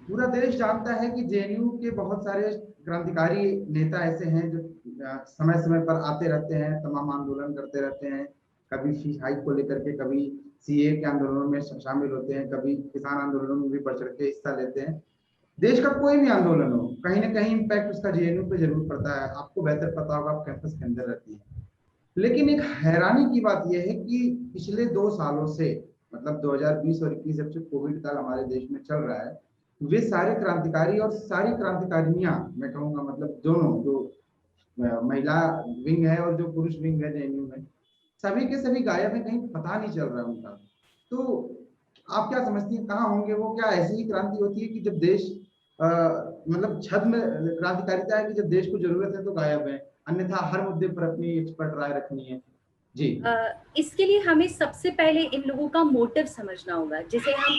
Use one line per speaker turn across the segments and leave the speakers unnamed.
पूरा देश जानता है कि जेएनयू के बहुत सारे क्रांतिकारी नेता ऐसे हैं जो समय समय पर आते रहते हैं, तमाम आंदोलन करते रहते हैं, कभी फी हाइक को लेकर के, कभी सीए के आंदोलनों में शामिल होते हैं, कभी किसान आंदोलनों में भी बढ़ चढ़ के हिस्सा लेते हैं। देश का कोई भी आंदोलन हो, कहीं ना कहीं इम्पैक्ट उसका जेएनयू पे जरूर पड़ता है। आपको बेहतर पता होगा, आप कैंपस के अंदर रहती है। लेकिन एक हैरानी की बात यह है कि पिछले 2 सालों से, मतलब 2020 और 21, जब से कोविड काल हमारे देश में चल रहा है, वे सारे क्रांतिकारी और सारी क्रांतिकारियां, मैं कहूंगा मतलब दोनों, जो महिला विंग है और जो पुरुष विंग है जेएनयू में, सभी के सभी गायब हैं, कहीं पता नहीं चल रहा उनका। तो आप क्या समझती हैं, कहाँ होंगे वो? क्या ऐसी ही क्रांति होती है कि जब देश मतलब छद्म क्रांतिकारिता है कि जब देश को जरूरत है तो गायब है, अन्यथा हर मुद्दे पर अपनी एक्सपर्ट राय रखनी है? जी।
इसके लिए हमें सबसे पहले इन लोगों का मोटिव समझना होगा। जैसे हम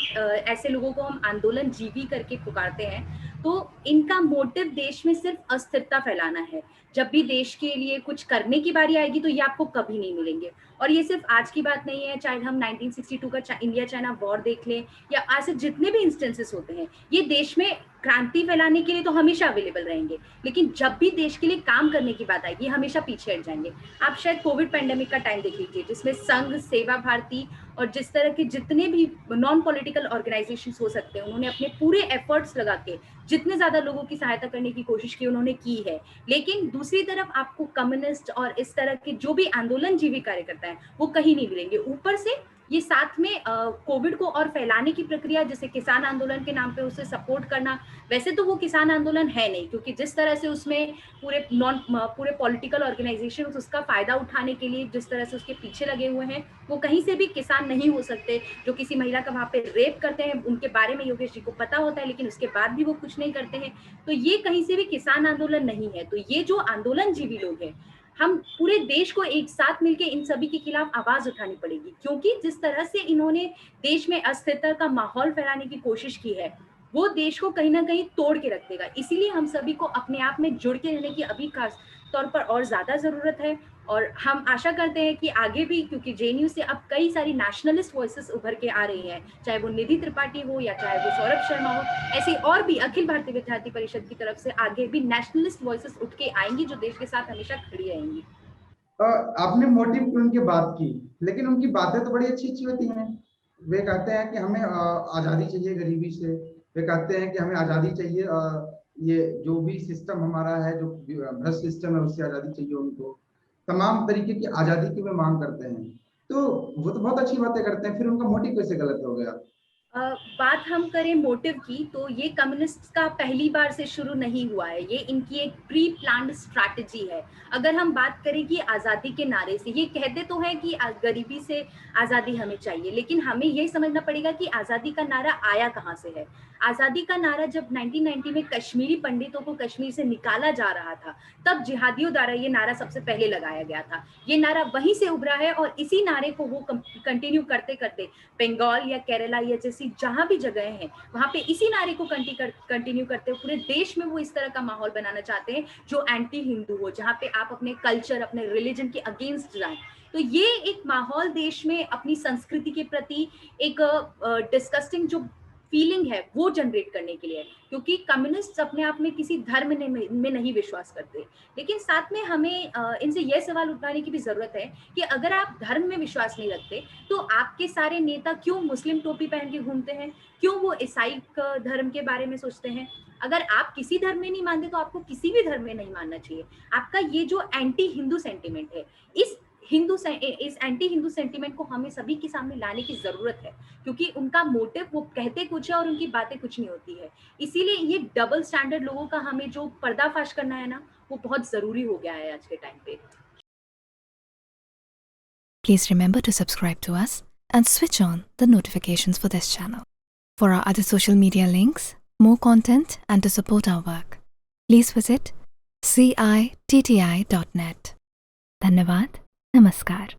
ऐसे लोगों को हम आंदोलन जीवी करके पुकारते हैं, तो इनका मोटिव देश में सिर्फ अस्थिरता फैलाना है। जब भी देश के लिए कुछ करने की बारी आएगी तो ये आपको कभी नहीं मिलेंगे। और ये सिर्फ आज की बात नहीं है, चाहे हम 1962 का इंडिया चाइना वॉर देख लें या आज से जितने भी इंस्टेंसेस होते हैं, ये देश में क्रांति फैलाने के लिए तो हमेशा अवेलेबल रहेंगे, लेकिन जब भी देश के लिए काम करने की बात आएगी हमेशा पीछे हट जाएंगे। आप शायद कोविड पैंडेमिक का टाइम देख लीजिए, जिसमें संघ, सेवा भारती और जिस तरह के जितने भी नॉन पॉलिटिकल ऑर्गेनाइजेशंस हो सकते हैं, उन्होंने अपने पूरे एफर्ट्स लगा के जितने ज्यादा लोगों की सहायता करने की कोशिश की उन्होंने की है। लेकिन दूसरी तरफ आपको कम्युनिस्ट और इस तरह के जो भी आंदोलन जीवी कार्यकर्ता है वो कहीं नहीं मिलेंगे। ऊपर से ये साथ में कोविड को और फैलाने की प्रक्रिया, जैसे किसान आंदोलन के नाम पे उसे सपोर्ट करना। वैसे तो वो किसान आंदोलन है नहीं, क्योंकि जिस तरह से उसमें पूरे पॉलिटिकल ऑर्गेनाइजेशन उसका फायदा उठाने के लिए जिस तरह से उसके पीछे लगे हुए हैं, वो कहीं से भी किसान नहीं हो सकते। जो किसी महिला का वहां पे रेप करते हैं उनके बारे में योगेश जी को पता होता है, लेकिन उसके बाद भी वो कुछ नहीं करते हैं। तो ये कहीं से भी किसान आंदोलन नहीं है। तो ये जो आंदोलन जीवी लोग हैं, हम पूरे देश को एक साथ मिलकर इन सभी के खिलाफ आवाज उठानी पड़ेगी, क्योंकि जिस तरह से इन्होंने देश में अस्थिरता का माहौल फैलाने की कोशिश की है, वो देश को कहीं ना कहीं तोड़ के रख देगा। इसीलिए हम सभी को अपने आप में जुड़ के रहने की अभी खास तौर पर और ज्यादा जरूरत है। और हम आशा करते हैं कि आगे भी, क्योंकि जेएनयू से अब कई सारी नेशनलिस्ट वॉइसेस उभर के आ रही हैं, चाहे वो निधि त्रिपाठी हो या चाहे वो सौरभ शर्मा हो, ऐसी और भी अखिल भारतीय विद्यार्थी परिषद की तरफ से आगे भी नेशनलिस्ट वॉइसेस उठ के आएंगी, जो देश के साथ हमेशा खड़ी रहेंगी।
आपने मोटिव की उनकी बात की, लेकिन उनकी बातें तो बड़ी अच्छी अच्छी होती हैं। वे कहते हैं कि हमें आजादी चाहिए गरीबी से। वे कहते हैं कि हमें आजादी चाहिए, ये जो भी सिस्टम हमारा है, जो भ्रष्ट सिस्टम है, उससे आजादी चाहिए उनको। तमाम तरीके की आजादी की वे मांग करते हैं। तो वो तो बहुत अच्छी बातें करते हैं, फिर उनका मोटिव कैसे गलत हो गया?
बात हम करें मोटिव की, तो ये कम्युनिस्ट का पहली बार से शुरू नहीं हुआ है, ये इनकी एक प्री प्लान्ड स्ट्रैटेजी है। अगर हम बात करें कि आज़ादी के नारे से, ये कहते तो हैं कि गरीबी से आज़ादी हमें चाहिए, लेकिन हमें यही समझना पड़ेगा कि आज़ादी का नारा आया कहाँ से है। आज़ादी का नारा जब 1990 में कश्मीरी पंडितों को कश्मीर से निकाला जा रहा था, तब जिहादियों द्वारा ये नारा सबसे पहले लगाया गया था। ये नारा वहीं से उभरा है और इसी नारे को वो कंटिन्यू करते करते बंगाल या केरला या जैसी जहां भी जगह हैं, वहां पे इसी नारे को कंटिन्यू करते हुए पूरे देश में वो इस तरह का माहौल बनाना चाहते हैं जो एंटी हिंदू हो, जहां पे आप अपने कल्चर, अपने रिलीजन के अगेंस्ट जाएं। तो ये एक माहौल देश में अपनी संस्कृति के प्रति एक डिस्कस्टिंग जो फीलिंग है वो जनरेट करने के लिए, क्योंकि कम्युनिस्ट अपने आप में किसी धर्म में नहीं विश्वास करते। लेकिन साथ में हमें इनसे यह सवाल उठाने की भी जरूरत है कि अगर आप धर्म में विश्वास नहीं रखते तो आपके सारे नेता क्यों मुस्लिम टोपी पहन के घूमते हैं, क्यों वो ईसाई धर्म के बारे में सोचते हैं? अगर आप किसी धर्म में नहीं मानते तो आपको किसी भी धर्म में नहीं मानना चाहिए। आपका ये जो एंटी हिंदू सेंटिमेंट है, इस एंटी हिंदू सेंटिमेंट को हमें सभी के सामने लाने की जरूरत है, क्योंकि उनका मोटिव, वो कहते कुछ है और उनकी बातें कुछ नहीं होती है। इसीलिए ये डबल स्टैंडर्ड लोगों का हमें जो पर्दाफाश करना है ना, वो बहुत जरूरी हो गया है आज के टाइम पे।
Please remember to subscribe to us and switch on the notifications for this channel. For our other social media links, more content, and to support our work, please visit citti.net. धन्यवाद, नमस्कार।